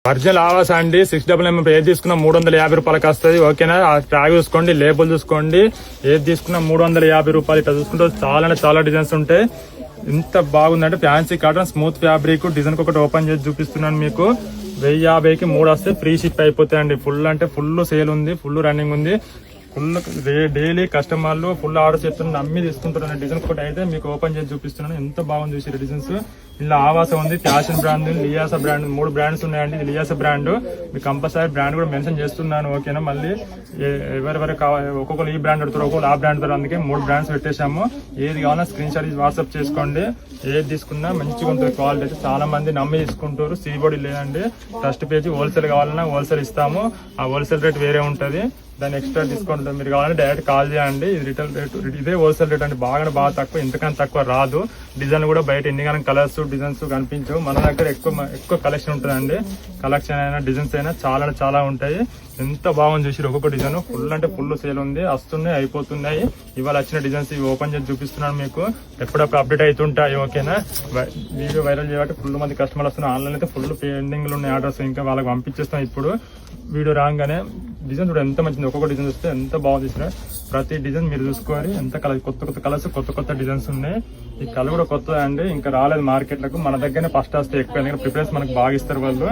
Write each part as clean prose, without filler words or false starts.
Original ఆవాస అండి 6mm ఏది తీసుకున్నా 350 రూపాయలకి వస్తుంది. ఓకేనా, ఆ ట్యాగ్ చూసుకోండి, లేబుల్ చూసుకోండి. ఏది తీసుకున్నా 350 రూపాయలు. ఇట్లా చూసుకుంటే చాలా డిజైన్స్ ఉంటాయి. ఎంత బాగుందంటే fancy cotton smooth fabric. Design ఒకటి ఓపెన్ చేసి చూపిస్తున్నాను మీకు. 1050కి 3 వస్తే ఫ్రీ షిప్ అయిపోతాయండి. ఫుల్ అంటే ఫుల్ సేల్ ఉంది, ఫుల్ రన్నింగ్ ఉంది. ఫుల్ డైలీ కస్టమర్లు ఫుల్ ఆర్డర్ చెప్తున్నారు, నమ్మి తీసుకుంటున్నాను. డిజైన్ ఒకటి అయితే మీకు ఓపెన్ చేసి చూపిస్తున్నాను. ఎంత బాగుంది చూసి డిజైన్స్. ఇలా ఆవాస ఉంది, ఫ్యాషన్ బ్రాండ్, లియాసా బ్రాండ్, 3 బ్రాండ్స్ ఉన్నాయండి. ఇది లియాసా బ్రాండ్, మీకు కంపల్సరీ బ్రాండ్ కూడా మెన్షన్ చేస్తున్నాను. ఓకేనా, మళ్ళీ ఎవరెవరు కావాలి, ఒక్కొక్కరు ఈ బ్రాండ్ అడుగుతారు, ఒక్కొక్కరు ఆ బ్రాండ్ అడుగుతారు. అందుకే 3 బ్రాండ్స్ పెట్టేశాము. ఏది కావాలన్నా స్క్రీన్ షాట్ వాట్సాప్ చేసుకోండి. ఏది తీసుకున్నా మంచిగా ఉంటుంది. క్వాలిటీ అయితే చాలా మంది నమ్మి తీసుకుంటారు. సీబోర్డ్ లేదండి, ట్రస్ట్ పేజ్. హోల్సేల్ కావాలన్నా హోల్సేల్ ఇస్తాము. ఆ హోల్సేల్ రేట్ వేరే ఉంటుంది, దాని ఎక్స్ట్రా డిస్కౌంట్ ఉంటుంది. మీరు కావాలంటే డైరెక్ట్ కాల్ చేయండి. ఇది రిటైల్ రేట్, ఇదే హోల్సేల్ రేట్ అండి. బాగా తక్కువ, ఇంతకన్నా తక్కువ రాదు. డిజైన్ కూడా బయట ఎన్ని కానీ కలర్స్ డిజైన్స్ కనిపించవు. మన దగ్గర ఎక్కువ కలెక్షన్ ఉంటుందండి. కలెక్షన్ అయినా డిజైన్స్ అయినా చాలా ఉంటాయి. ఎంత బాగుంది చూసి ఒక్కొక్క డిజైన్. ఫుల్ అంటే ఫుల్ సేల్ ఉంది, వస్తున్నాయి, అయిపోతున్నాయి. ఇవాళ వచ్చిన డిజైన్స్ ఇవి ఓపెన్ చేసి చూపిస్తున్నాను మీకు. ఎప్పుడప్పుడు అప్డేట్ అవుతుంటాయి. ఓకేనా, వీడియో వైరల్ చేయబట్టి ఫుల్ మంది కస్టమర్లు వస్తున్నారు. ఆన్లైన్ అయితే ఫుల్ పెండింగ్ లో ఉన్నాయి ఆర్డర్స్. ఇంకా వాళ్ళకి పంపించేస్తాం. ఇప్పుడు వీడియో రాగానే డిజైన్ కూడా ఎంత మంచిది. ఒక్కొక్క డిజైన్ వస్తే ఎంత బాగుంది. ప్రతి డిజైన్ మీరు చూసుకోవాలి. ఎంత కలర్, కొత్త కలర్స్, కొత్త డిజైన్స్ ఉన్నాయి. ఈ కలర్ కూడా కొత్తది అండి, ఇంకా రాలేదు మార్కెట్లకు. మన దగ్గరనే ఫస్ట్ వస్తే ఎక్కువ, ఎందుకంటే ప్రిఫరెన్స్ మనకు బాగా ఇస్తారు వాళ్ళు.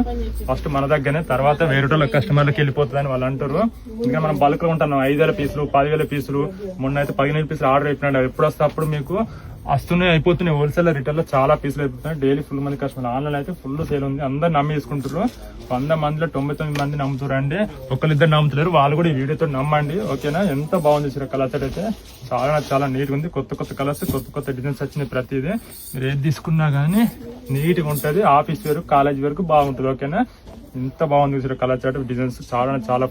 ఫస్ట్ మన దగ్గరనే, తర్వాత వేరే కస్టమర్లకు వెళ్ళిపోతుంది అని వాళ్ళు అంటారు. ఇంకా మనం బల్క్ లో ఉంటాం. 5,000 పీసులు, 10,000 పీసులు, మొన్న అయితే 15,000 పీసులు ఆర్డర్ అయిపోయినాడు. ఎప్పుడు వస్తే అప్పుడు మీకు వస్తున్నాయి, అయిపోతున్నాయి. హోల్సేల్ రిటైల్ లో చాలా పీసులు అయిపోతున్నాయి. డైలీ ఫుల్ మంది కస్టమర్. ఆన్లైన్ అయితే ఫుల్ సేల్ ఉంది. అందరు నమ్మి తీసుకుంటారు. 100 మందిలో 99 మంది నమ్ముతారండి. ఒకరిద్దరు నమ్ముతలేరు, వాళ్ళు కూడా ఈ వీడియోతో నమ్మండి. ఓకేనా, ఎంత బాగుంది చూసారు. కలర్ అయితే చాలా నీట్ గా ఉంది. కొత్త కలర్స్, కొత్త డిజైన్స్ వచ్చినాయి. ప్రతిదీ మీరు ఏది తీసుకున్నా గానీ నీట్ గా ఉంటది. ఆఫీస్ వరకు, కాలేజ్ వరకు బాగుంటుంది. ఓకేనా, ఎంత బాగుంది చూసారు. కలర్ చాట్ డిజైన్స్ చాలా